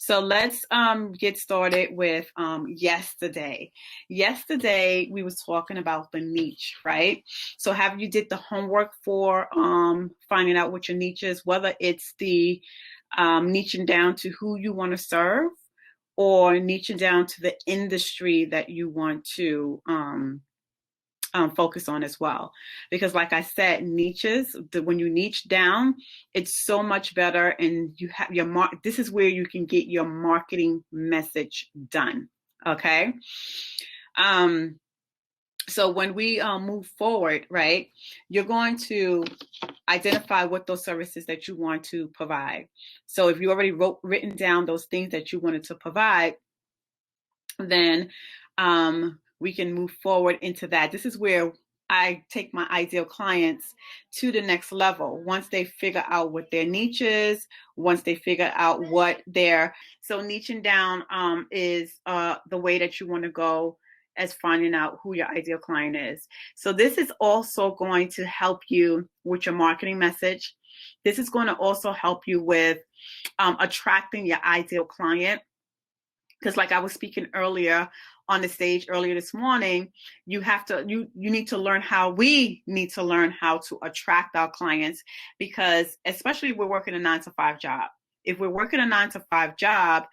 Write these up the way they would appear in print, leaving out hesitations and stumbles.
So let's get started with yesterday. Yesterday we was talking about the niche, right? So have you did the homework for finding out what your niche is, whether it's the niching down to who you want to serve or niching down to the industry that you want to focus on as well. Because like I said, niches, when you niche down, it's so much better, and you have your this is where you can get your marketing message done. Okay. So when we move forward, right, you're going to identify what those services that you want to provide. So if you already written down those things that you wanted to provide, then we can move forward into that. This is where I take my ideal clients to the next level. Once they figure out what their niche is, once they figure out what their, so niching down is the way that you want to go as finding out who your ideal client is. So this is also going to help you with your marketing message. This is going to also help you with attracting your ideal client. Because like I was speaking earlier on the stage earlier this morning, you need to learn how, we need to learn how to attract our clients, because especially if we're working a 9-to-5 job. If we're working a 9-to-5 job,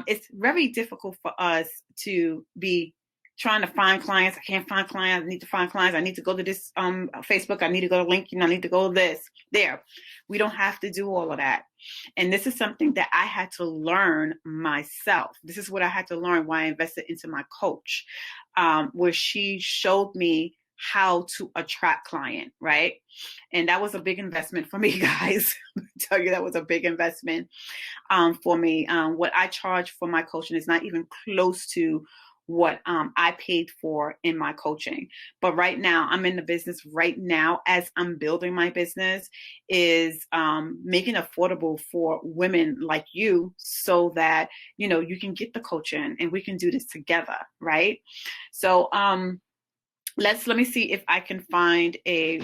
it's very difficult for us to be trying to find clients. I can't find clients. I need to find clients. I need to go to this Facebook. I need to go to LinkedIn. I need to go this there. We don't have to do all of that. And this is something that I had to learn myself. This is what I had to learn why I invested into my coach, where she showed me how to attract client, right? And that was a big investment for me, guys. I tell you, that was a big investment for me. What I charge for my coaching is not even close to what I paid for in my coaching. But right now, I'm in the business right now, as I'm building my business, is making it affordable for women like you, so that, you know, you can get the coaching and we can do this together, right? So let me see if I can find a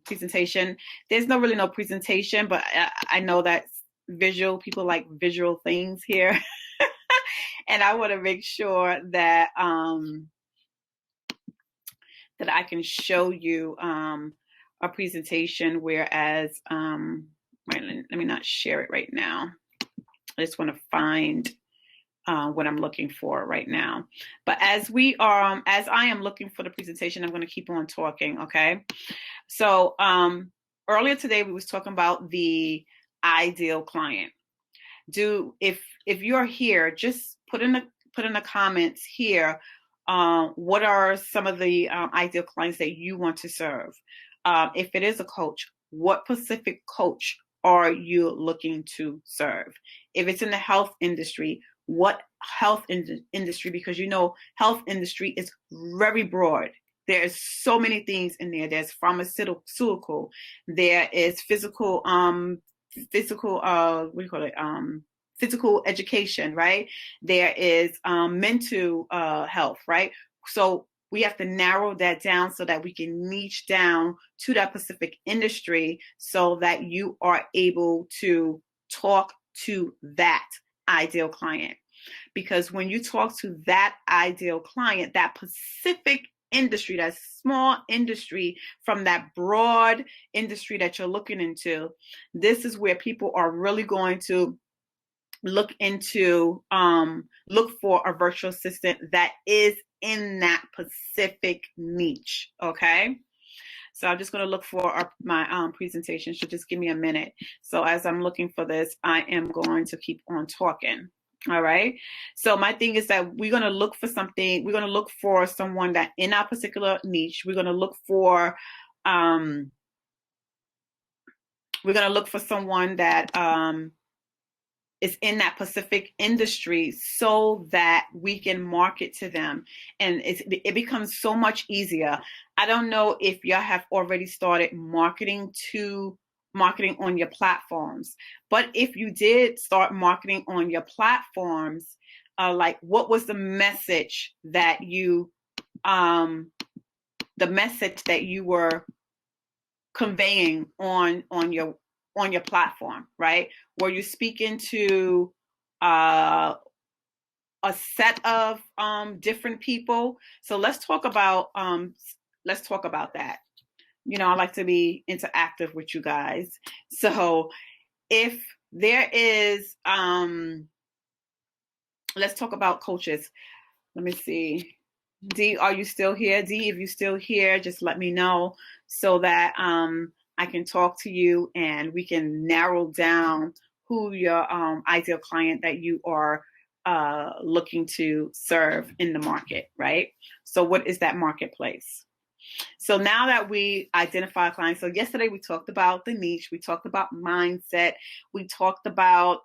presentation. There's really no presentation, but I know that visual, people like visual things here. And I want to make sure that that I can show you a presentation. Whereas, let me not share it right now. I just want to find what I'm looking for right now. But as I am looking for the presentation, I'm going to keep on talking. Okay. So earlier today we was talking about the ideal client. If you're here, just put in the comments here, what are some of the ideal clients that you want to serve? If it is a coach, what specific coach are you looking to serve? If it's in the health industry, what health industry? Because you know, health industry is very broad. There's so many things in there. There's pharmaceutical, there is physical, what do you call it? Physical education, right? There is mental health, right? So we have to narrow that down so that we can niche down to that specific industry, so that you are able to talk to that ideal client. Because when you talk to that ideal client, that specific industry, that small industry from that broad industry that you're looking into, this is where people are really going to look for a virtual assistant that is in that specific niche. Okay. So I'm just going to look for my presentation. So just give me a minute. So as I'm looking for this, I am going to keep on talking. All right. So my thing is that we're going to look for something. We're going to look for someone that in our particular niche. We're going to look for someone that is in that specific industry, so that we can market to them, and it becomes so much easier. I don't know if y'all have already started marketing on your platforms, but if you did start marketing on your platforms, like what was the message that you were conveying on your platform, right? Were you speaking to a set of different people. So let's talk about that. You know, I like to be interactive with you guys. So if there is, let's talk about coaches. Let me see. D, are you still here? D, if you're still here, just let me know so that I can talk to you and we can narrow down who your ideal client that you are looking to serve in the market, right? So what is that marketplace? So now that we identify clients, so yesterday we talked about the niche, we talked about mindset, we talked about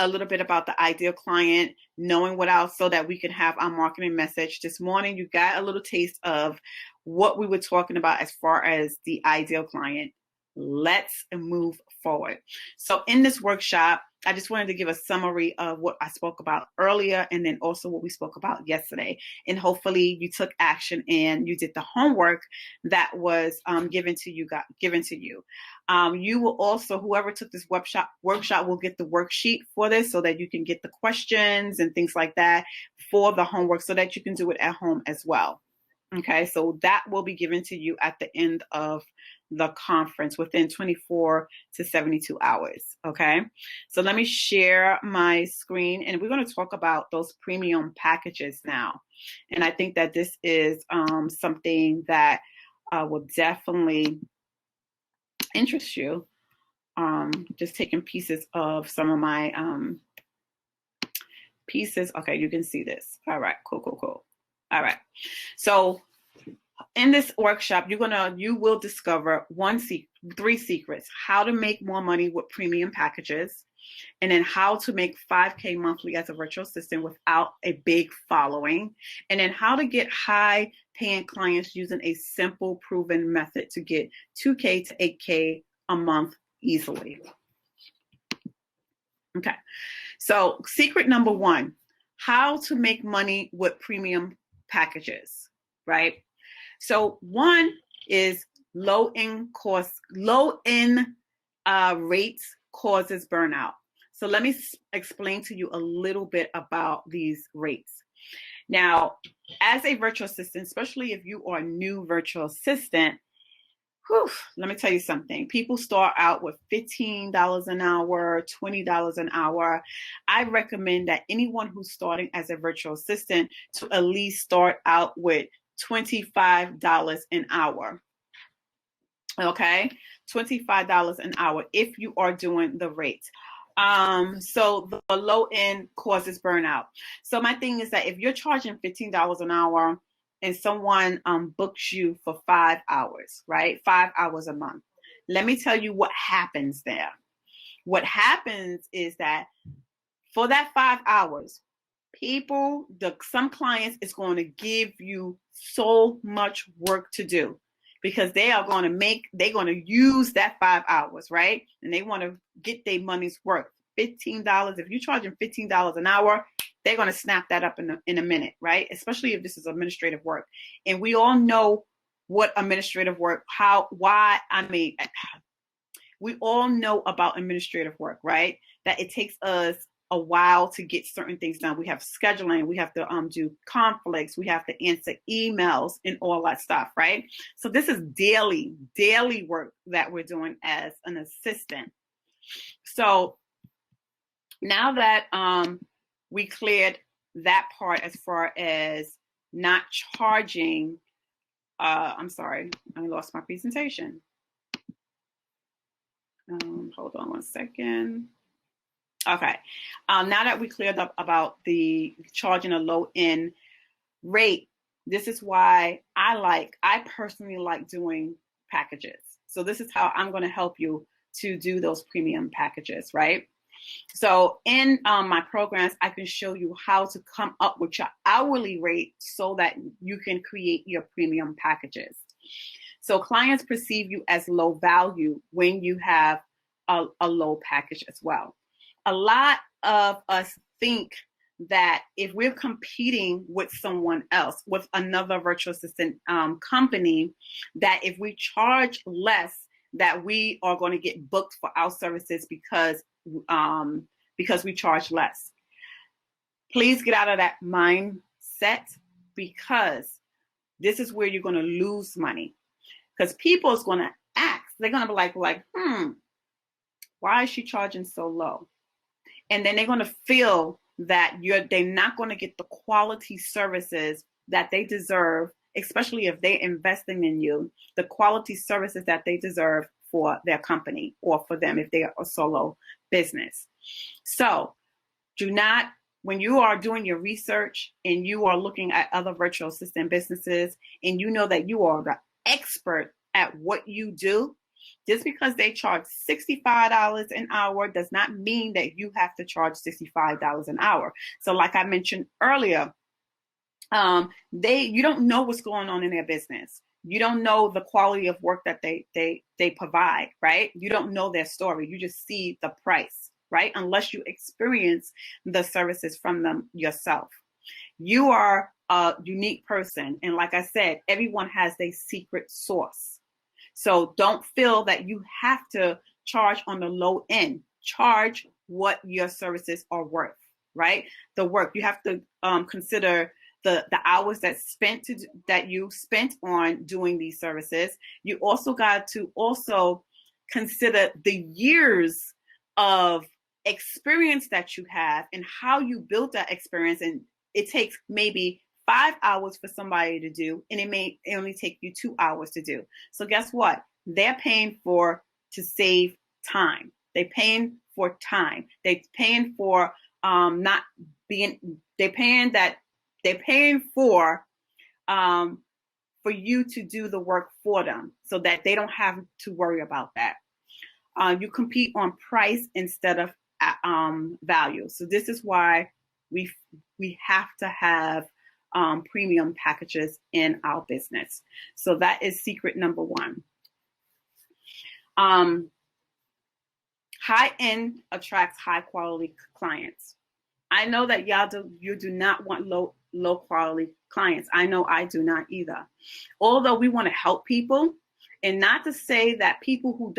a little bit about the ideal client, knowing what else so that we can have our marketing message. This morning, you got a little taste of what we were talking about as far as the ideal client. Let's move forward. So in this workshop, I just wanted to give a summary of what I spoke about earlier and then also what we spoke about yesterday. And hopefully you took action and you did the homework that was given to you. You will also, whoever took this workshop will get the worksheet for this so that you can get the questions and things like that for the homework so that you can do it at home as well. Okay, so that will be given to you at the end of the conference within 24 to 72 hours. Okay, so let me share my screen and we're going to talk about those premium packages now. And I think that this is something that will definitely interest you. Just taking pieces of some of my pieces. Okay, you can see this. All right, cool. All right. So in this workshop, you will discover 3 secrets: how to make more money with premium packages, and then how to make 5K monthly as a virtual assistant without a big following, and then how to get high paying clients using a simple proven method to get 2K to 8K a month easily. Okay. So secret number 1, how to make money with premium packages, right? So 1 is low end rates causes burnout. So let me explain to you a little bit about these rates. Now, as a virtual assistant, especially if you are a new virtual assistant, let me tell you something. People start out with $15 an hour, $20 an hour. I recommend that anyone who's starting as a virtual assistant to at least start out with $25 an hour. Okay, $25 an hour if you are doing the rates. So the low end causes burnout. So my thing is that if you're charging $15 an hour and someone books you for 5 hours, right? 5 hours a month. Let me tell you what happens there. What happens is that for that 5 hours, some clients is going to give you so much work to do because they're going to use that 5 hours, right? And they want to get their money's worth. $15, if you're charging $15 an hour, they're going to snap that up in a minute, right? Especially if this is administrative work. And we all know what administrative work, we all know about administrative work, right? That it takes us a while to get certain things done. We have scheduling, we have to do conflicts, we have to answer emails and all that stuff, right? So this is daily work that we're doing as an assistant. So now that we cleared that part as far as not charging, I'm sorry, I lost my presentation. Hold on one second. Okay, now that we cleared up about the charging a low end rate, this is why I personally like doing packages. So this is how I'm going to help you to do those premium packages, right? So in my programs, I can show you how to come up with your hourly rate so that you can create your premium packages. So clients perceive you as low value when you have a low package as well. A lot of us think that if we're competing with someone else, with another virtual assistant company, that if we charge less, that we are going to get booked for our services because because we charge less. Please get out of that mindset, because this is where you're going to lose money. Because people is going to ask, they're going to be like, why is she charging so low? And then they're going to feel that they're not going to get the quality services that they deserve, especially if they're investing in you, the quality services that they deserve for their company or for them if they are a solo business. So do not, when you are doing your research and you are looking at other virtual assistant businesses and you know that you are the expert at what you do, just because they charge $65 an hour does not mean that you have to charge $65 an hour. So like I mentioned earlier, you don't know what's going on in their business. You don't know the quality of work that they provide, right? You don't know their story. You just see the price, right? Unless you experience the services from them yourself. You are a unique person. And like I said, everyone has their secret sauce. So don't feel that you have to charge on the low end. Charge what your services are worth, right? The work. You have to consider the hours that you spent on doing these services. You also got to also consider the years of experience that you have and how you built that experience. And it takes maybe 5 hours for somebody to do, and it may only take you 2 hours to do. So guess what? They're paying to save time. They're paying for time. They're paying for for you to do the work for them so that they don't have to worry about that. You compete on price instead of value. So this is why we have to have premium packages in our business. So that is secret number one. High end attracts high quality clients. I know that you do not want low quality clients. I know I do not either. Although we want to help people, and not to say that people who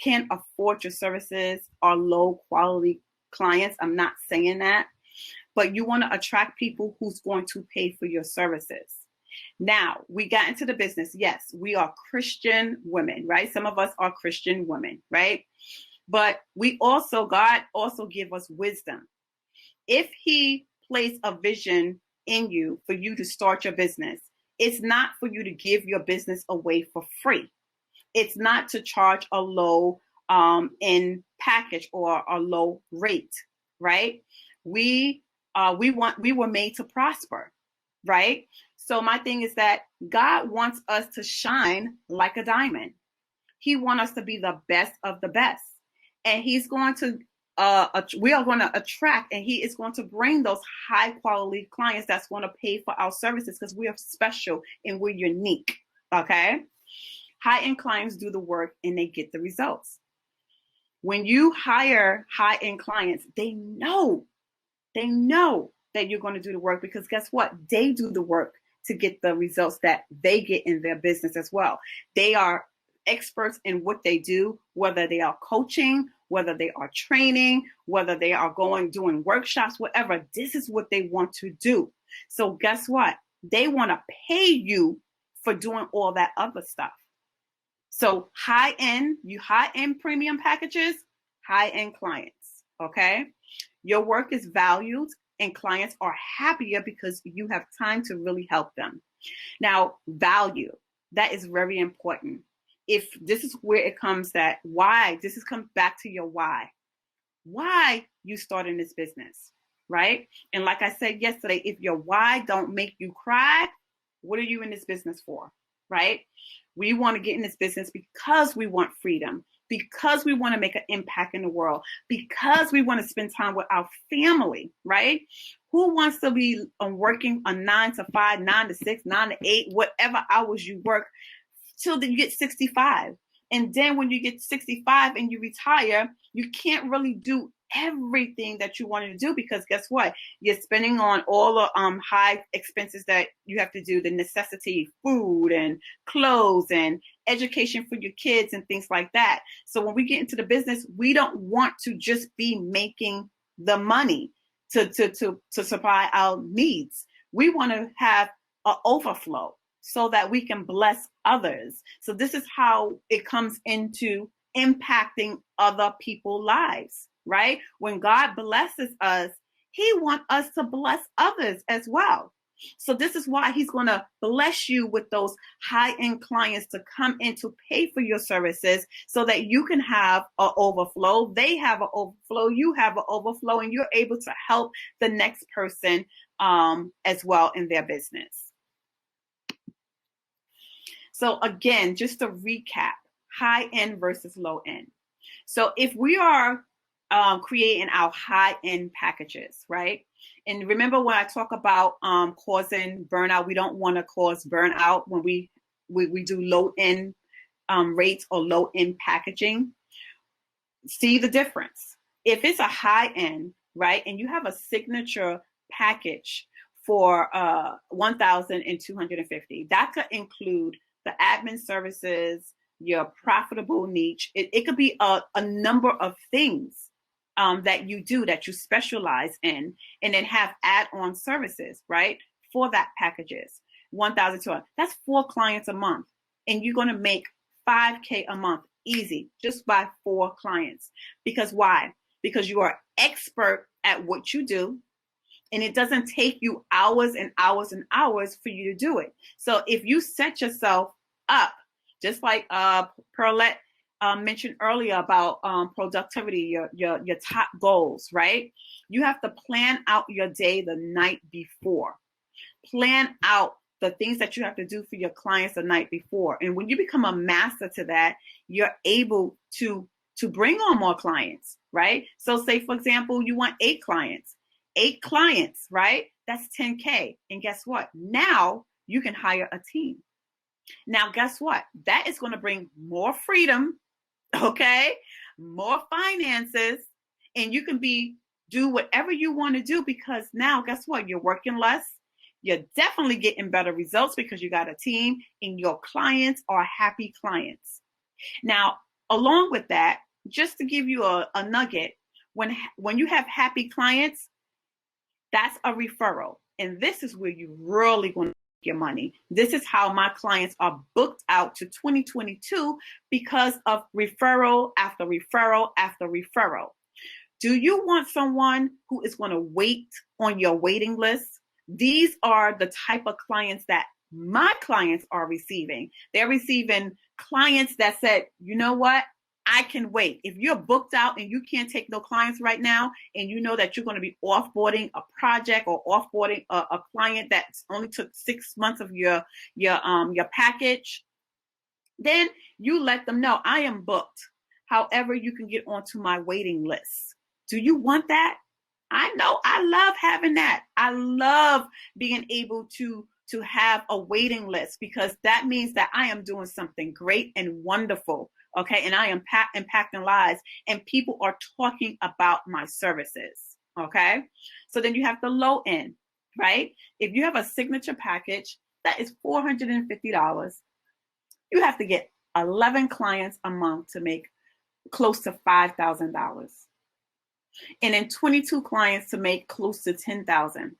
can't afford your services are low quality clients. I'm not saying that, but you want to attract people who's going to pay for your services. Now, we got into the business. Yes, we are Christian women, right? Some of us are Christian women, right? But God also give us wisdom. If he placed a vision in you for you to start your business, it's not for you to give your business away for free. It's not to charge a low in package or a low rate, right? We were made to prosper, right? So my thing is that God wants us to shine like a diamond. He wants us to be the best of the best. And he's going to, we are going to attract, and he is going to bring those high quality clients that's going to pay for our services because we are special and we're unique, okay? High-end clients do the work and they get the results. When you hire high-end clients, they know that you're going to do the work because guess what? They do the work to get the results that they get in their business as well. They are experts in what they do, whether they are coaching, whether they are training, whether they are doing workshops, whatever. This is what they want to do. So guess what? They want to pay you for doing all that other stuff. So high-end premium packages, high-end clients, okay? Your work is valued and clients are happier because you have time to really help them. Now, value, that is very important. If this is where it comes that why, comes back to your why you started this business, right? And like I said yesterday, if your why don't make you cry, what are you in this business for, right? We want to get in this business because we want freedom, because we want to make an impact in the world, because we want to spend time with our family, right? Who wants to be working a 9 to 5, 9 to 6, 9 to 8, whatever hours you work till you get 65? And then when you get 65 and you retire, you can't really do everything that you wanted to do because guess what? You're spending on all the high expenses that you have to do, the necessity, food and clothes and education for your kids and things like that. So when we get into the business, we don't want to just be making the money to supply our needs. We want to have an overflow so that we can bless others. So this is how it comes into impacting other people's lives, right? When God blesses us, he wants us to bless others as well. So this is why he's going to bless you with those high-end clients to come in to pay for your services so that you can have an overflow. They have an overflow. You have an overflow, and you're able to help the next person as well in their business. So again, just to recap, high-end versus low-end. So if we are creating our high-end packages, right? And remember when I talk about causing burnout, we don't want to cause burnout when we do low-end rates or low-end packaging. See the difference. If it's a high-end, right, and you have a signature package for $1,250, that could include the admin services, your profitable niche. It could be a number of things that you do, that you specialize in, and then have add-on services, right, for that packages. $1,200. That's 4 clients a month, and you're going to make $5K a month easy just by 4 clients. Because why? Because you are expert at what you do, and it doesn't take you hours and hours and hours for you to do it. So if you set yourself up, just like Pearlette mentioned earlier about productivity, your top goals, right? You have to plan out your day the night before. Plan out the things that you have to do for your clients the night before. And when you become a master to that, you're able to bring on more clients, right? So say, for example, you want 8 clients. 8 clients, right? That's 10K. And guess what? Now you can hire a team. Now, guess what? That is going to bring more freedom, okay? More finances, and you can do whatever you want to do, because now, guess what? You're working less. You're definitely getting better results because you got a team, and your clients are happy clients. Now, along with that, just to give you a nugget, when you have happy clients, that's a referral. And this is where you really want to your money. This is how my clients are booked out to 2022 because of referral after referral after referral. Do you want someone who is going to wait on your waiting list? These are the type of clients that my clients are receiving. They're receiving clients that said, you know what? I can wait. If you're booked out and you can't take no clients right now, and you know that you're going to be offboarding a project or offboarding a client that only took 6 months of your package, then you let them know, I am booked. However, you can get onto my waiting list. Do you want that? I know I love having that. I love being able to have a waiting list, because that means that I am doing something great and wonderful. Okay, and I am impacting lives, and people are talking about my services. Okay, so then you have the low end, right? If you have a signature package that is $450, you have to get 11 clients a month to make close to $5,000, and then 22 clients to make close to $10,000.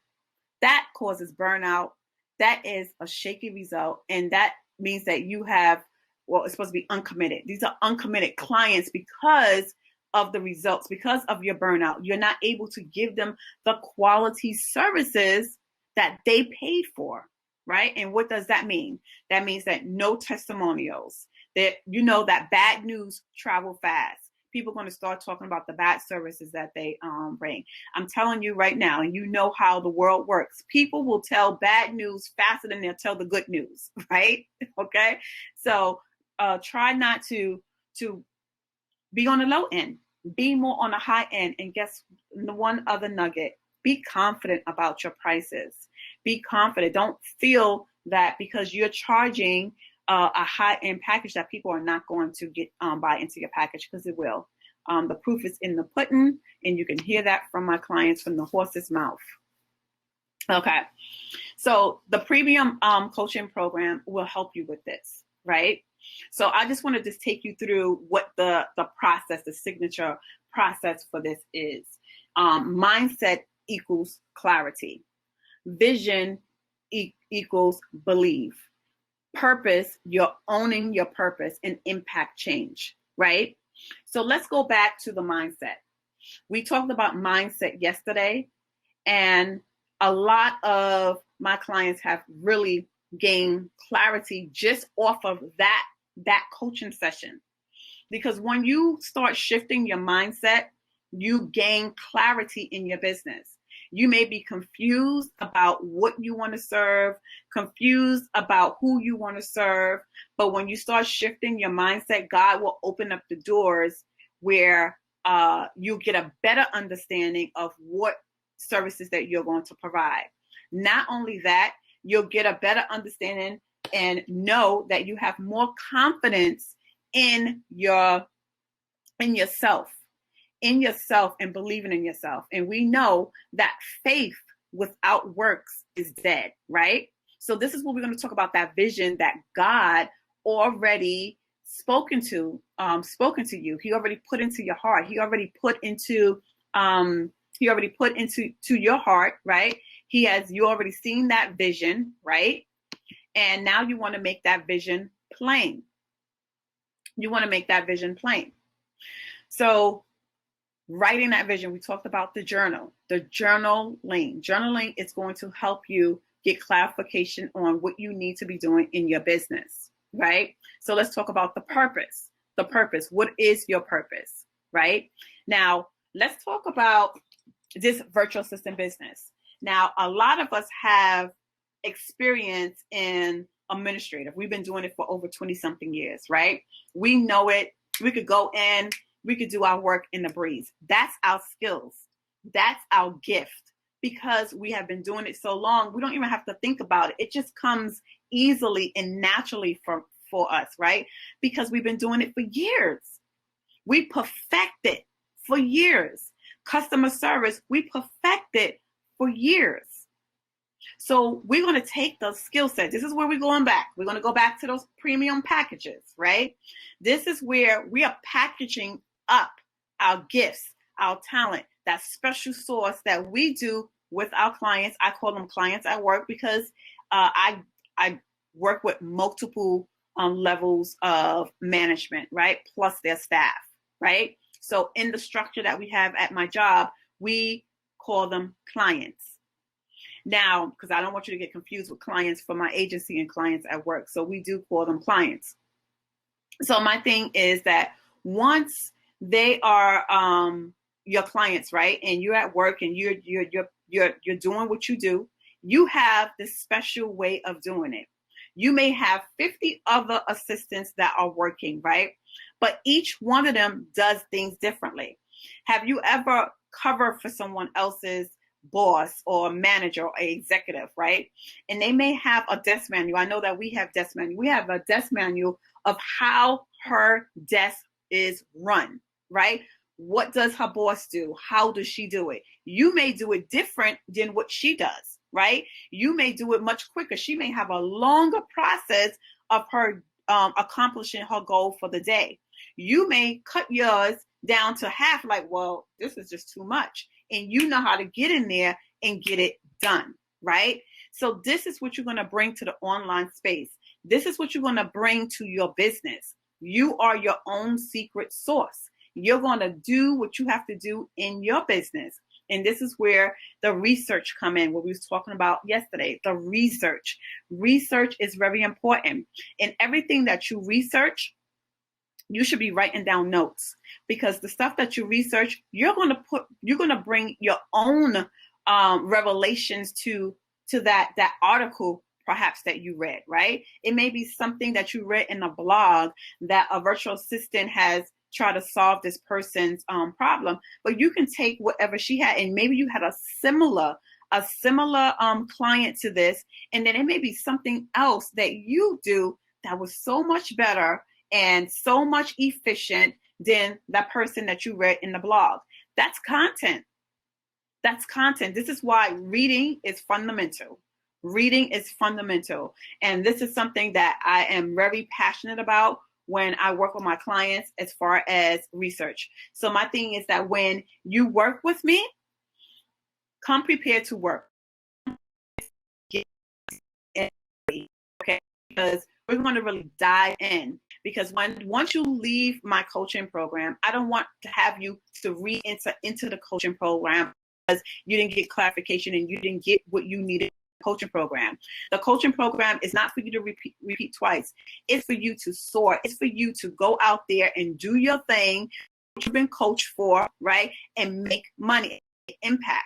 That causes burnout. That is a shaky result, and that means that you have, well, it's supposed to be uncommitted. These are uncommitted clients because of the results, because of your burnout. You're not able to give them the quality services that they paid for, right? And what does that mean? That means that no testimonials, that you know that bad news travel fast. People are going to start talking about the bad services that they bring. I'm telling you right now, and you know how the world works. People will tell bad news faster than they'll tell the good news, right? Okay? So try not to be on the low end. Be more on the high end. And guess the one other nugget, be confident about your prices. Be confident. Don't feel that because you're charging a high-end package that people are not going to get buy into your package, because it will. The proof is in the pudding, and you can hear that from my clients from the horse's mouth. Okay, so the premium coaching program will help you with this, right? So I just want to just take you through what the process, the signature process for this is. Mindset equals clarity. Vision equals believe. Purpose, you're owning your purpose and impact change, right? So let's go back to the mindset. We talked about mindset yesterday, and a lot of my clients have really gained clarity just off of that coaching session. Because when you start shifting your mindset, you gain clarity in your business. You may be confused about what you want to serve, confused about who you want to serve. But when you start shifting your mindset, God will open up the doors where you get a better understanding of what services that you're going to provide. Not only that, you'll get a better understanding and know that you have more confidence in yourself and believing in yourself. And we know that faith without works is dead, right? So this is what we're going to talk about, that vision that God already spoken to you. He already put into your heart. He already put into your heart, right? You already seen that vision, right? And now you want to make that vision plain. So writing that vision, we talked about the journal. The journaling. Journaling is going to help you get clarification on what you need to be doing in your business, right? So let's talk about the purpose. The purpose. What is your purpose, right? Now, let's talk about this virtual assistant business. Now, a lot of us have experience in administrative. We've been doing it for over 20 something years, right? We know it. We could go in, we could do our work in the breeze. That's our skills. That's our gift. Because we have been doing it so long, we don't even have to think about it. It just comes easily and naturally for us, right? Because we've been doing it for years. We perfected for years. Customer service, we perfected for years. So we're going to take those skill sets. This is where we're going back. We're going to go back to those premium packages, right? This is where we are packaging up our gifts, our talent, that special sauce that we do with our clients. I call them clients at work because I work with multiple levels of management, right? Plus their staff, right? So in the structure that we have at my job, we call them clients. Now, because I don't want you to get confused with clients for my agency and clients at work. So we do call them clients. So my thing is that once they are your clients, right? And you're at work and you're doing what you do, you have this special way of doing it. You may have 50 other assistants that are working, right? But each one of them does things differently. Have you ever covered for someone else's boss or manager or executive, right? And they may have a desk manual. I know that we have desk manual. We have a desk manual of how her desk is run, right? What does her boss do? How does she do it? You may do it different than what she does, right? You may do it much quicker. She may have a longer process of her accomplishing her goal for the day. You may cut yours down to half, like, well, this is just too much. And you know how to get in there and get it done, right? So this is what you're going to bring to the online space. This is what you're going to bring to your business. You are your own secret sauce. You're going to do what you have to do in your business. And this is where the research come in, what we was talking about yesterday, the research. Research is very important. And everything that you research, you should be writing down notes, because the stuff that you research, you're going to bring your own revelations to that article perhaps that you read, right? It may be something that you read in a blog that a virtual assistant has tried to solve this person's problem, but you can take whatever she had, and maybe you had a similar client to this, and then it may be something else that you do that was so much better and so much efficient than that person that you read in the blog. That's content. That's content. This is why reading is fundamental. Reading is fundamental. And this is something that I am very passionate about when I work with my clients as far as research. So my thing is that when you work with me, come prepared to work. Okay, because we're going to really dive in. Because once you leave my coaching program, I don't want to have you to re-enter into the coaching program because you didn't get clarification and you didn't get what you needed in the coaching program. The coaching program is not for you to repeat twice. It's for you to soar. It's for you to go out there and do your thing, what you've been coached for, right? And make money, impact.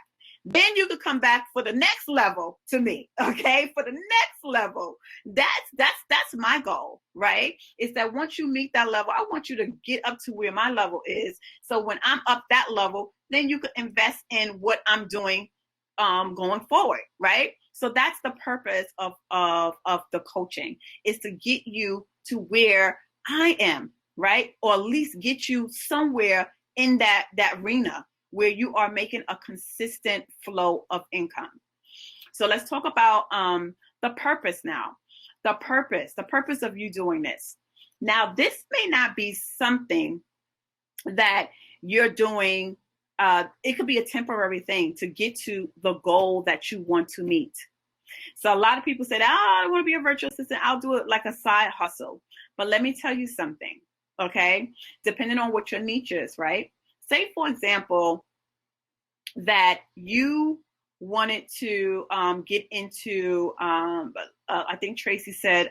Then you could come back for the next level to me, okay? For the next level. That's my goal, right? Is that once you meet that level, I want you to get up to where my level is. So when I'm up that level, then you can invest in what I'm doing going forward, right? So that's the purpose of the coaching, is to get you to where I am, right? Or at least get you somewhere in that arena where you are making a consistent flow of income. So let's talk about the purpose now. The purpose of you doing this. Now, this may not be something that you're doing. It could be a temporary thing to get to the goal that you want to meet. So a lot of people said, I don't want to be a virtual assistant. I'll do it like a side hustle. But let me tell you something, okay? Depending on what your niche is, right? Say, for example, that you wanted to get into, I think Tracy said,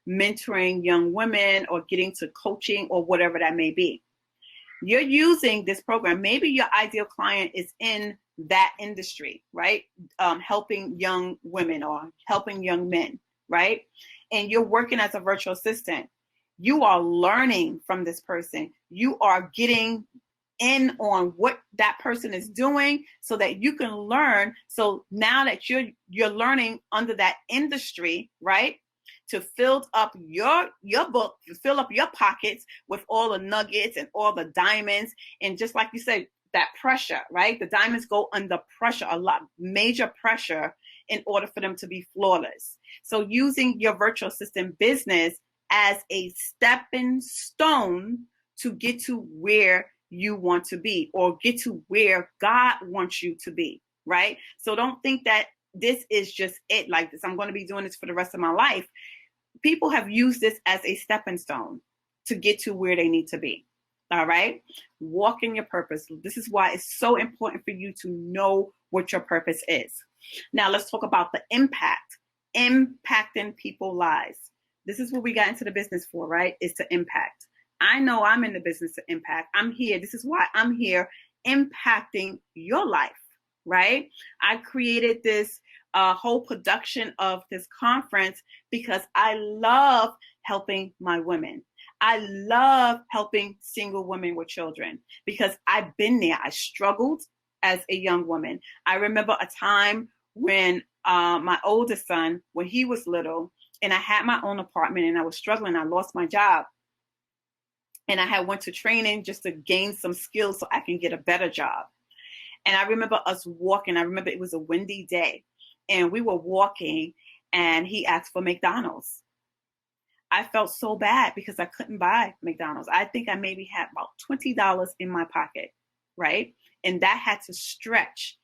mentoring young women or getting to coaching or whatever that may be. You're using this program. Maybe your ideal client is in that industry, right? Helping young women or helping young men, right? And you're working as a virtual assistant. You are learning from this person. You are getting in on what that person is doing so that you can learn. So now that you're learning under that industry, right? To fill up your book, to fill up your pockets with all the nuggets and all the diamonds. And just like you said, that pressure, right? The diamonds go under pressure, a lot, major pressure, in order for them to be flawless. So using your virtual assistant business as a stepping stone to get to where you want to be, or get to where God wants you to be, right? So don't think that this is just it, like this. I'm going to be doing this for the rest of my life. People have used this as a stepping stone to get to where they need to be. All right. Walk in your purpose. This is why it's so important for you to know what your purpose is. Now let's talk about the impact, impacting people's lives. This is what we got into the business for, right? Is to impact. I know I'm in the business of impact. I'm here. This is why I'm here, impacting your life, right? I created this whole production of this conference because I love helping my women. I love helping single women with children because I've been there. I struggled as a young woman. I remember a time when my oldest son, when he was little, and I had my own apartment and I was struggling. I lost my job. And I had went to training just to gain some skills so I can get a better job. And I remember us walking. I remember it was a windy day. And we were walking and he asked for McDonald's. I felt so bad because I couldn't buy McDonald's. I think I maybe had about $20 in my pocket, right? And that had to stretch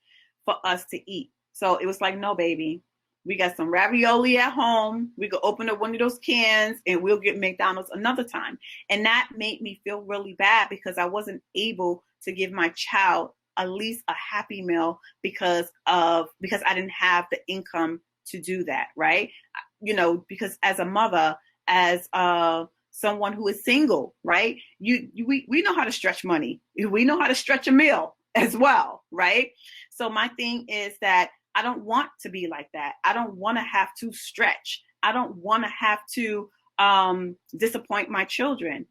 for us to eat. So it was like, no, baby, we got some ravioli at home. We could open up one of those cans and we'll get McDonald's another time. And that made me feel really bad because I wasn't able to give my child at least a Happy Meal because I didn't have the income to do that, right? You know, because as a mother, as someone who is single, right? We know how to stretch money. We know how to stretch a meal as well, right? So my thing is that I don't want to be like that. I don't want to have to stretch. I don't want to have to disappoint my children.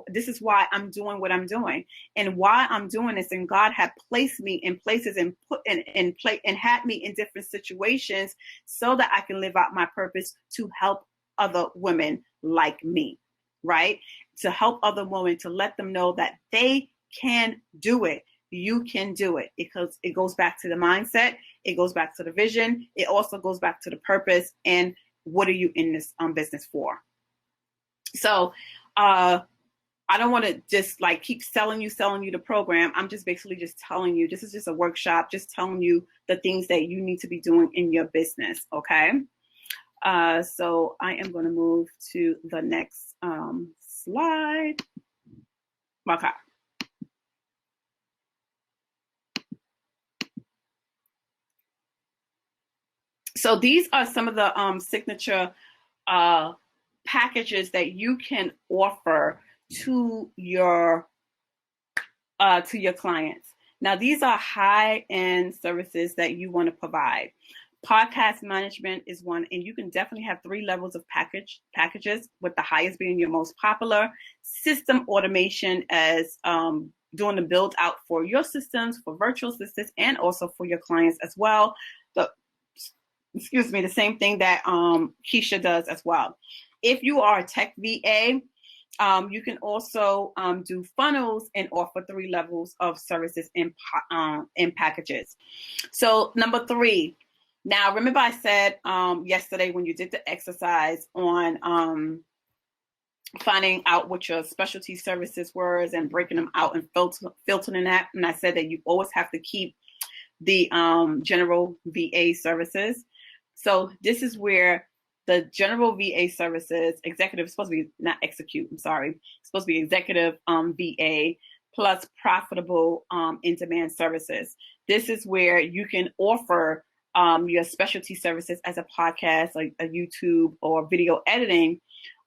This is why I'm doing what I'm doing, and why I'm doing this. And God had placed me in places and put in place and had me in different situations so that I can live out my purpose to help other women like me, right? To help other women, to let them know that they can do it. You can do it, because it goes back to the mindset. It goes back to the vision. It also goes back to the purpose. And what are you in this business for? So I don't want to just like keep selling you the program. I'm just basically just telling you, this is just a workshop, just telling you the things that you need to be doing in your business. Okay. So I am going to move to the next slide. Okay. So these are some of the signature packages that you can offer to your clients. Now, these are high-end services that you want to provide. Podcast management is one, and you can definitely have 3 levels of packages, with the highest being your most popular. System automation as doing the build out for your systems, for virtual assistants, and also for your clients as well. The same thing that Keisha does as well. If you are a tech VA, you can also do funnels and offer 3 levels of services in packages. So number 3. Now, remember I said yesterday when you did the exercise on finding out what your specialty services were and breaking them out and filtering that, and I said that you always have to keep the general VA services. So this is where the general VA services, executive, supposed to be not execute, I'm sorry, supposed to be executive VA plus profitable in-demand services. This is where you can offer your specialty services as a podcast, like a YouTube or video editing,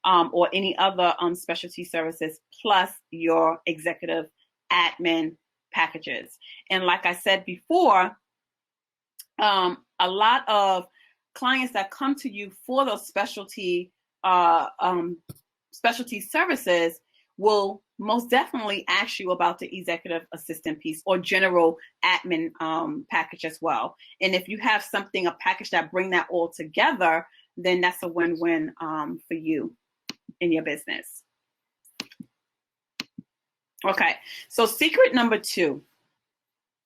or any other specialty services, plus your executive admin packages. And like I said before, a lot of clients that come to you for those specialty services will most definitely ask you about the executive assistant piece or general admin package as well. And if you have a package that bring that all together, then that's a win-win for you in your business. Okay, so secret number 2.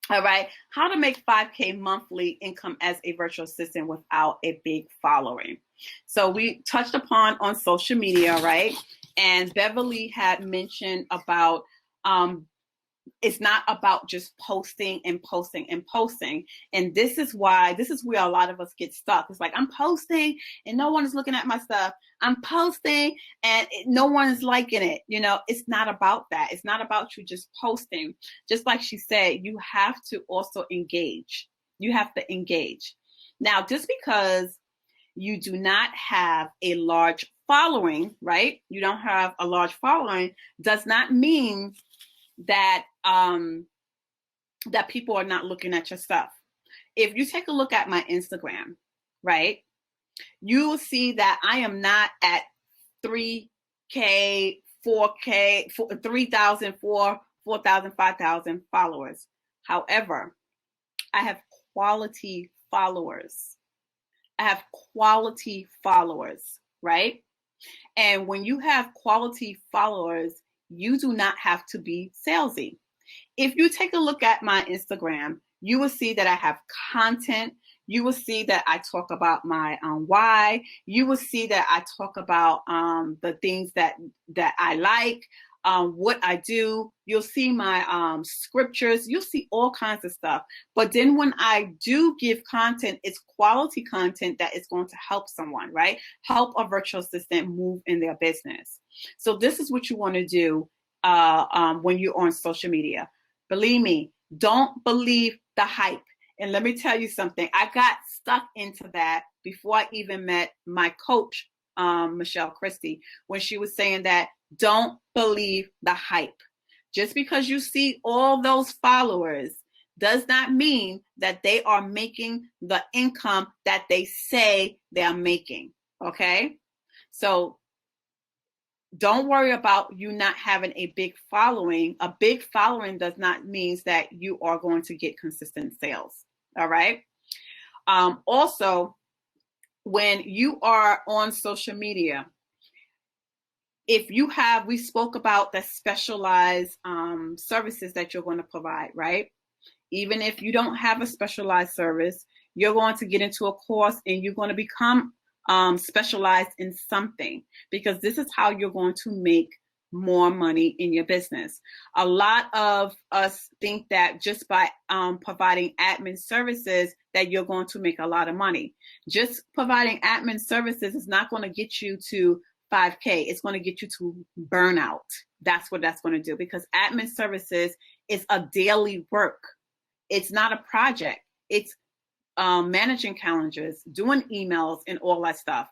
All right, how to make $5K monthly income as a virtual assistant without a big following. So we touched upon on social media, right? And Beverly had mentioned about it's not about just posting and posting and posting. And this is where a lot of us get stuck. It's like, I'm posting and no one is looking at my stuff. I'm posting and no one is liking it. You know, it's not about that. It's not about you just posting. Just like she said, you have to also engage. You have to engage. Now, just because you do not have a large following, right? You don't have a large following does not mean that that people are not looking at your stuff. If you take a look at my Instagram, right, you will see that I am not at 3K, 4K, 3,000, 4,000, 5,000 followers. However, I have quality followers. Right? And when you have quality followers, you do not have to be salesy. If you take a look at my Instagram, you will see that I have content. You will see that I talk about my why. You will see that I talk about the things that I like, what I do. You'll see my scriptures. You'll see all kinds of stuff. But then when I do give content, it's quality content that is going to help someone, right? Help a virtual assistant move in their business. So this is what you want to do when you're on social media. Believe me, don't believe the hype. And let me tell you something. I got stuck into that before I even met my coach, Michelle Christie, when she was saying that don't believe the hype. Just because you see all those followers does not mean that they are making the income that they say they're making. Okay? So don't worry about you not having a big following. A big following does not mean that you are going to get consistent sales. All right. Also, when you are on social media, we spoke about the specialized services that you're going to provide, right? Even if you don't have a specialized service, you're going to get into a course and you're going to become specialized in something, because this is how you're going to make more money in your business. A lot of us think that just by providing admin services that you're going to make a lot of money. Just providing admin services is not going to get you to 5K. It's going to get you to burnout. That's what that's going to do, because admin services is a daily work. It's not a project. It's managing calendars, doing emails, and all that stuff.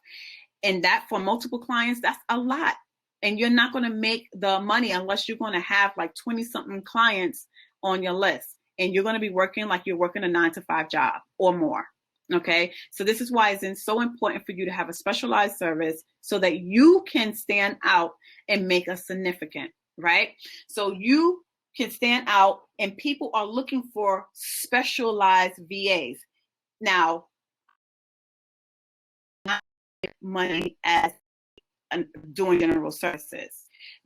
And that for multiple clients, that's a lot. And you're not going to make the money unless you're going to have like 20 something clients on your list. And you're going to be working like you're working a 9-to-5 job or more. Okay. So this is why it's so important for you to have a specialized service so that you can stand out and make a significant, right? So you can stand out and people are looking for specialized VAs. Now, not money as doing general services.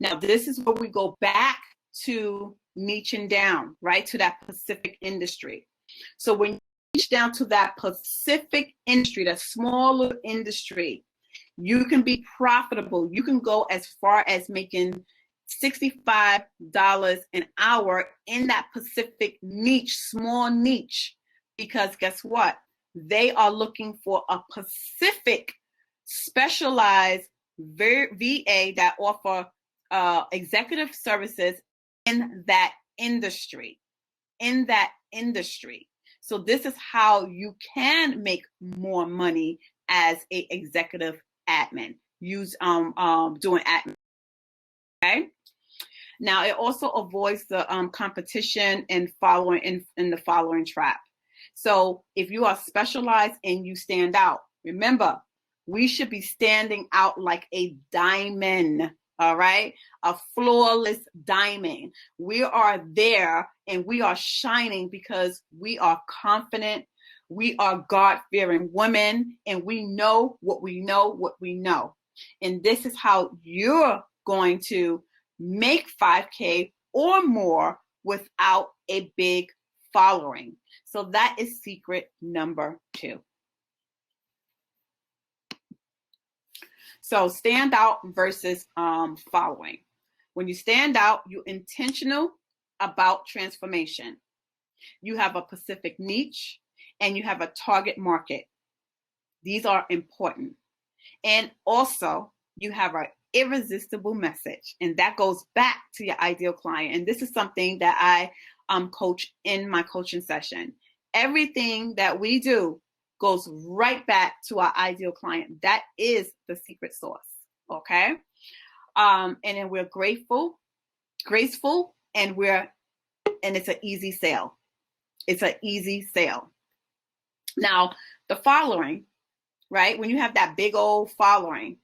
Now, this is where we go back to niching down, right, to that specific industry. So when you niche down to that specific industry, that small little industry, you can be profitable. You can go as far as making $65 an hour in that specific niche, small niche, because guess what? They are looking for a specific specialized VA that offer executive services in that industry. So this is how you can make more money as a executive admin. Use doing admin. Okay. Now it also avoids the competition and following in the following trap. So if you are specialized and you stand out, remember, we should be standing out like a diamond, all right? A flawless diamond. We are there and we are shining because we are confident. We are God-fearing women and we know what we know. And this is how you're going to make 5K or more without a big following. So that is secret number 2. So stand out versus following. When you stand out, you're intentional about transformation. You have a specific niche and you have a target market. These are important. And also you have an irresistible message. And that goes back to your ideal client. And this is something that I coach in my coaching session. Everything that we do goes right back to our ideal client. That is the secret sauce. Okay. And then we're graceful, and it's an easy sale. It's an easy sale. Now, the following, right? When you have that big old following,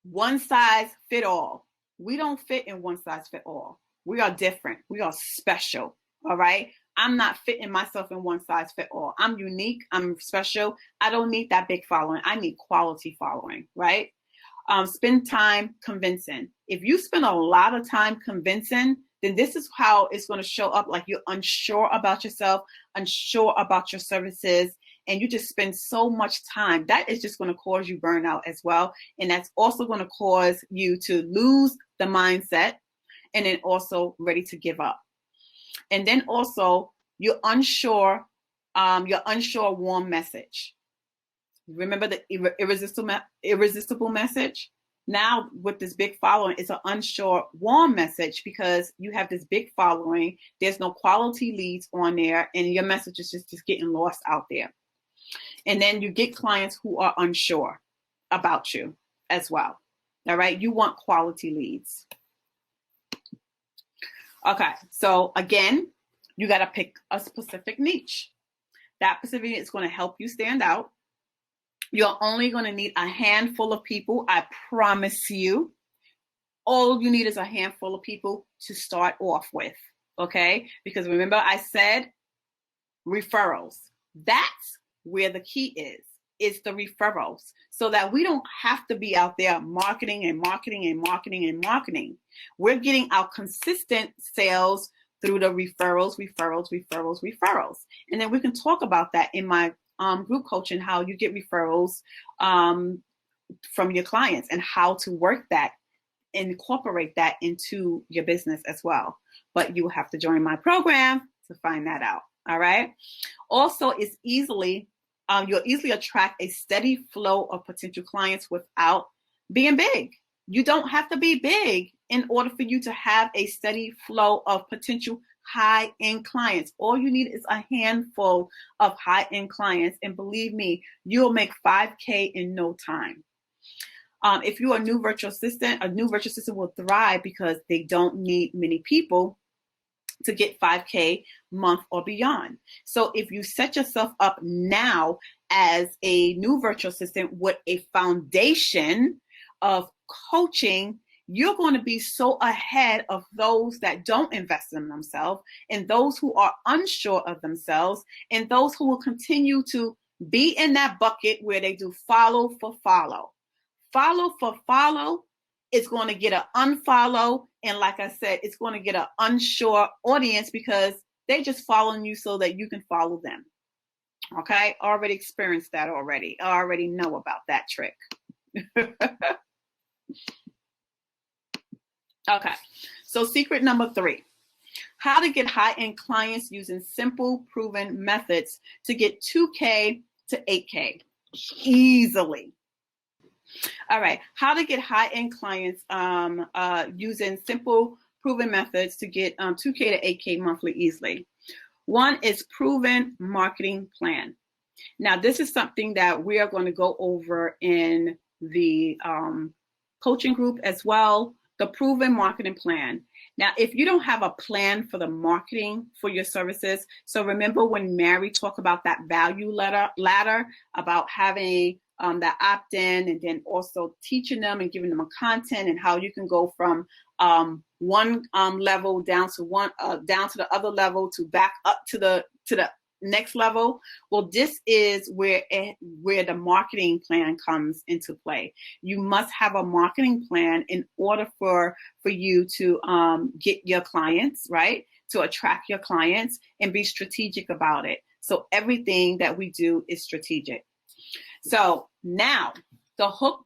one size fit all. We don't fit in one size fit all. We are different. We are special. All right. I'm not fitting myself in one size fit all. I'm unique. I'm special. I don't need that big following. I need quality following, right? Spend time convincing. If you spend a lot of time convincing, then this is how it's going to show up. Like you're unsure about yourself, unsure about your services, and you just spend so much time. That is just going to cause you burnout as well. And that's also going to cause you to lose the mindset and then also ready to give up. And then also you're unsure warm message. Remember the irresistible message? Now with this big following, it's an unsure warm message because you have this big following. There's no quality leads on there and your message is just getting lost out there. And then you get clients who are unsure about you as well. All right. You want quality leads. Okay, so again, you got to pick a specific niche. That specific is going to help you stand out. You're only going to need a handful of people. I promise you. All you need is a handful of people to start off with, okay? Because remember I said referrals. That's where the key is the referrals, so that we don't have to be out there marketing. We're getting our consistent sales through the referrals. And then we can talk about that in my group coaching, how you get referrals from your clients and how to work that incorporate that into your business as well. But you have to join my program to find that out. All right. Also, it's you'll easily attract a steady flow of potential clients without being big. You don't have to be big in order for you to have a steady flow of potential high-end clients. All you need is a handful of high-end clients. And believe me, you'll make 5K in no time. If you're a new virtual assistant will thrive because they don't need many people to get 5K month or beyond. So if you set yourself up now as a new virtual assistant with a foundation of coaching, you're going to be so ahead of those that don't invest in themselves, and those who are unsure of themselves, and those who will continue to be in that bucket where they do follow for follow. Follow for follow is going to get an unfollow. And like I said, it's going to get an unsure audience because they're just following you so that you can follow them. Okay. Already experienced that already. I already know about that trick. Okay. So secret number 3, how to get high-end clients using simple, proven methods to get 2K to 8K easily. All right, how to get high-end clients using simple, proven methods to get 2K to 8K monthly easily. One is proven marketing plan. Now, this is something that we are going to go over in the coaching group as well, the proven marketing plan. Now, if you don't have a plan for the marketing for your services, so remember when Mary talked about that value ladder about having that opt-in, and then also teaching them and giving them a content, and how you can go from one level down to the other level to back up to the next level. Well, this is where the marketing plan comes into play. You must have a marketing plan in order for you to get your clients, right? To attract your clients and be strategic about it. So everything that we do is strategic. So now your hook,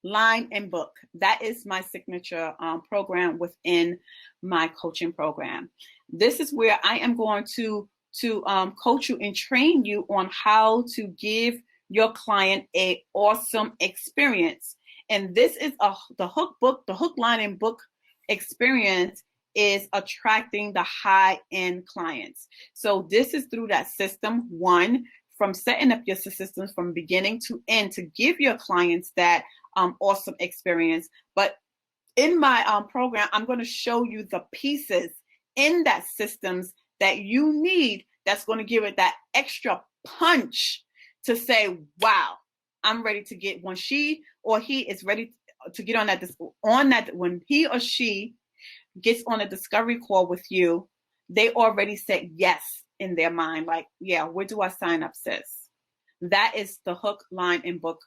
line, and book. That is my signature program within my coaching program. This is where I am going to coach you and train you on how to give your client an awesome experience. And this is the hook, line, and book experience is attracting the high-end clients. So this is through that system, one, from setting up your systems from beginning to end to give your clients that awesome experience. But in my program, I'm going to show you the pieces in that systems that you need that's going to give it that extra punch to say, wow, I'm ready to get, when she or he is ready to get on that, when he or she gets on a discovery call with you, they already said yes in their mind. Like, yeah, where do I sign up, sis? That is the hook, line, and book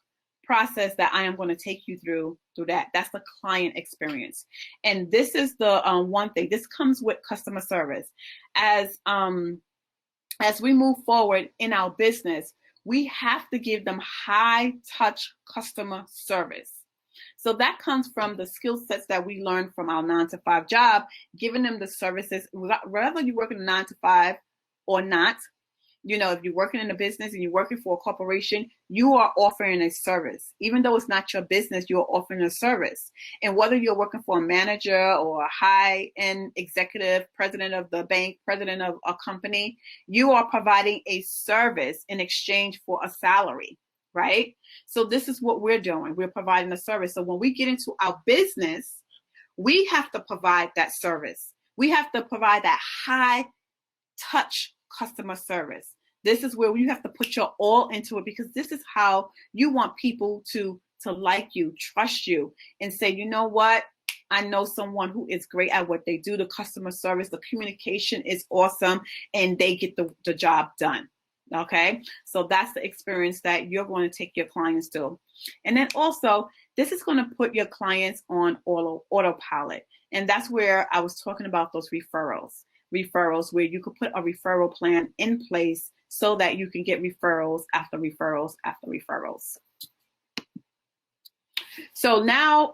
process that I am going to take you through that. That's the client experience. And this is the one thing. This comes with customer service. As we move forward in our business, we have to give them high touch customer service. So that comes from the skill sets that we learned from our 9-to-5 job, giving them the services, whether you work in a 9-to-5 or not. You know, if you're working in a business and you're working for a corporation, you are offering a service. Even though it's not your business, you're offering a service. And whether you're working for a manager or a high-end executive, president of the bank, president of a company, you are providing a service in exchange for a salary, right? So this is what we're doing. We're providing a service. So when we get into our business, we have to provide that service. We have to provide that high-touch customer service. This is where you have to put your all into it, because this is how you want people to like you, trust you, and say, you know what? I know someone who is great at what they do. The customer service, the communication is awesome, and they get the job done. Okay, so that's the experience that you're going to take your clients to. And then also, this is going to put your clients on autopilot. And that's where I was talking about those referrals, where you could put a referral plan in place so that you can get referrals after referrals after referrals. So now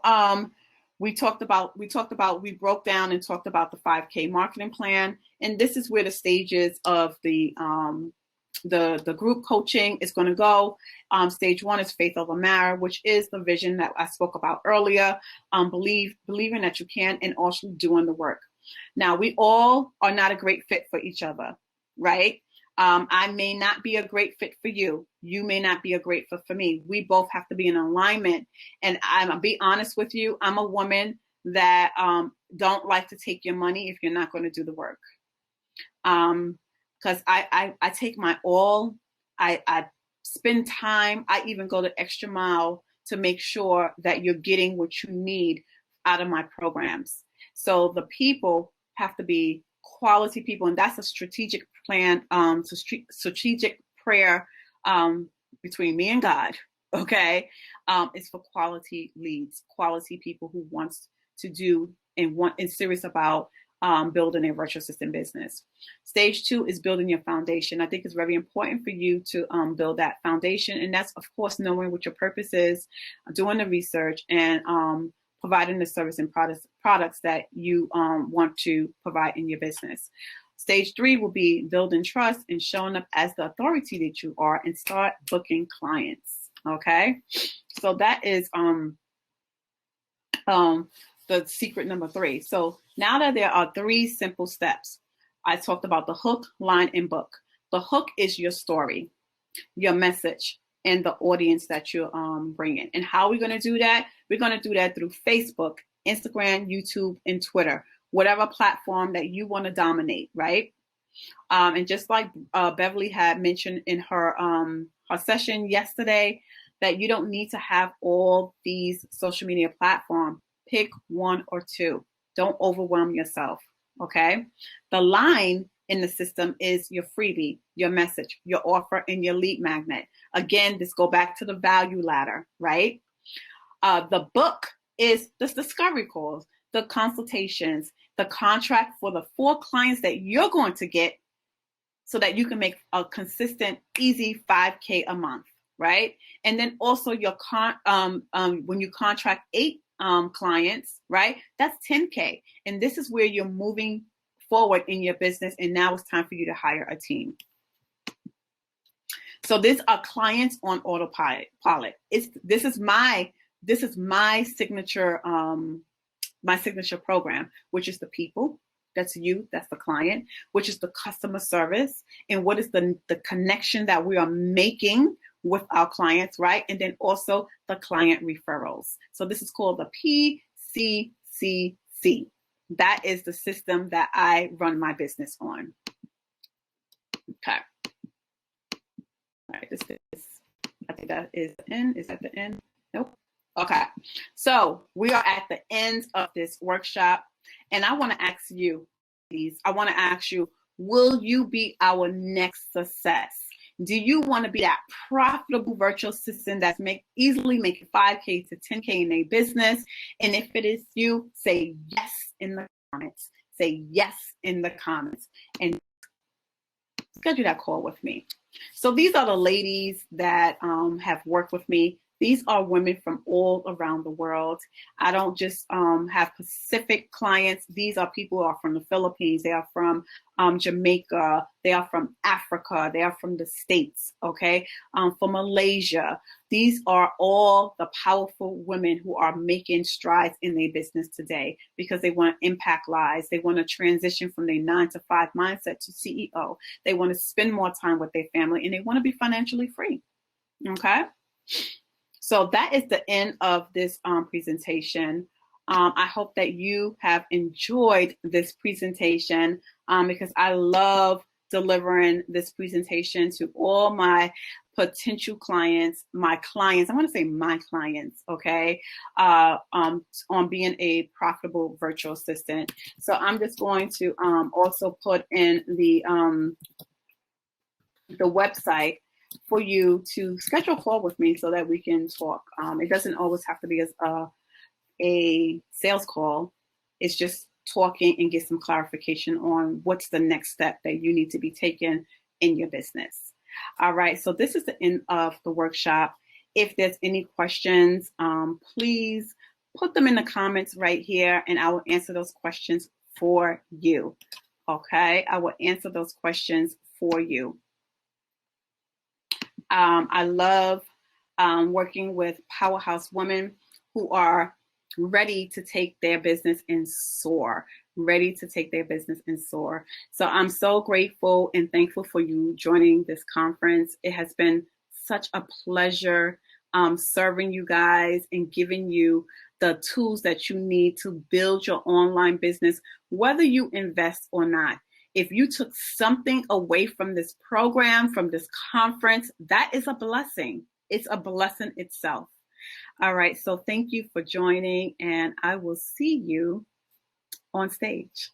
we broke down and talked about the 5K marketing plan, and this is where the stages of the group coaching is going to go. Stage 1 is faith over matter, which is the vision that I spoke about earlier. Believing that you can and also doing the work. Now, we all are not a great fit for each other, right? I may not be a great fit for you. You may not be a great fit for me. We both have to be in alignment. And I'll be honest with you, I'm a woman that don't like to take your money if you're not going to do the work. Because I take my all. I spend time. I even go the extra mile to make sure that you're getting what you need out of my programs. So the people have to be quality people, and that's a strategic plan, strategic prayer between me and God. Okay, it's for quality leads, quality people who wants to do and serious about building a virtual assistant business. Stage 2 is building your foundation. I think it's very important for you to build that foundation, and that's of course knowing what your purpose is, doing the research, and providing the service and products that you want to provide in your business. Stage 3 will be building trust and showing up as the authority that you are and start booking clients. Okay, so that is the secret number 3. So now that there are 3 simple steps, I talked about the hook, line, and book. The hook is your story, your message, and the audience that you're bringing. And how are we going to do that? We're going to do that through Facebook, Instagram, YouTube, and Twitter, whatever platform that you want to dominate, right? And just like Beverly had mentioned in her session yesterday, that you don't need to have all these social media platforms. Pick 1 or 2. Don't overwhelm yourself, okay? The line in the system is your freebie, your message, your offer, and your lead magnet. Again, this go back to the value ladder, right? The book is the discovery calls, the consultations, the contract for the 4 clients that you're going to get so that you can make a consistent, easy 5K a month, right? And then also your when you contract 8 clients, right? That's 10K. And this is where you're moving forward in your business. And now it's time for you to hire a team. So these are clients on autopilot. This is my signature program, which is the people. That's you. That's the client, which is the customer service, and what is the connection that we are making with our clients, right? And then also the client referrals. So this is called the PCCC. That is the system that I run my business on. Okay. All right, I think that is the end. Is that the end? Nope. Okay. So we are at the end of this workshop, and I want to ask you, please, will you be our next success? Do you want to be that profitable virtual assistant that's easily making 5K to 10K in a business? And if it is you, say yes in the comments. Say yes in the comments and schedule that call with me. So these are the ladies that have worked with me. These are women from all around the world. I don't just have Pacific clients. These are people who are from the Philippines. They are from Jamaica. They are from Africa. They are from the States, okay? From Malaysia. These are all the powerful women who are making strides in their business today because they want to impact lives. They want to transition from their 9-to-5 mindset to CEO. They want to spend more time with their family, and they want to be financially free, okay? So that is the end of this presentation. I hope that you have enjoyed this presentation because I love delivering this presentation to all my potential clients, I want to say my clients, okay, on being a profitable virtual assistant. So I'm just going to also put in the website for you to schedule a call with me so that we can talk. It doesn't always have to be a sales call. It's just talking and get some clarification on what's the next step that you need to be taking in your business. All right, so this is the end of the workshop. If there's any questions, please put them in the comments right here, and I will answer those questions for you. Okay, I will answer those questions for you. I love working with powerhouse women who are ready to take their business and soar, ready to take their business and soar. So I'm so grateful and thankful for you joining this conference. It has been such a pleasure serving you guys and giving you the tools that you need to build your online business, whether you invest or not. If you took something away from this program, from this conference, that is a blessing. It's a blessing itself. All right, so thank you for joining, and I will see you on stage.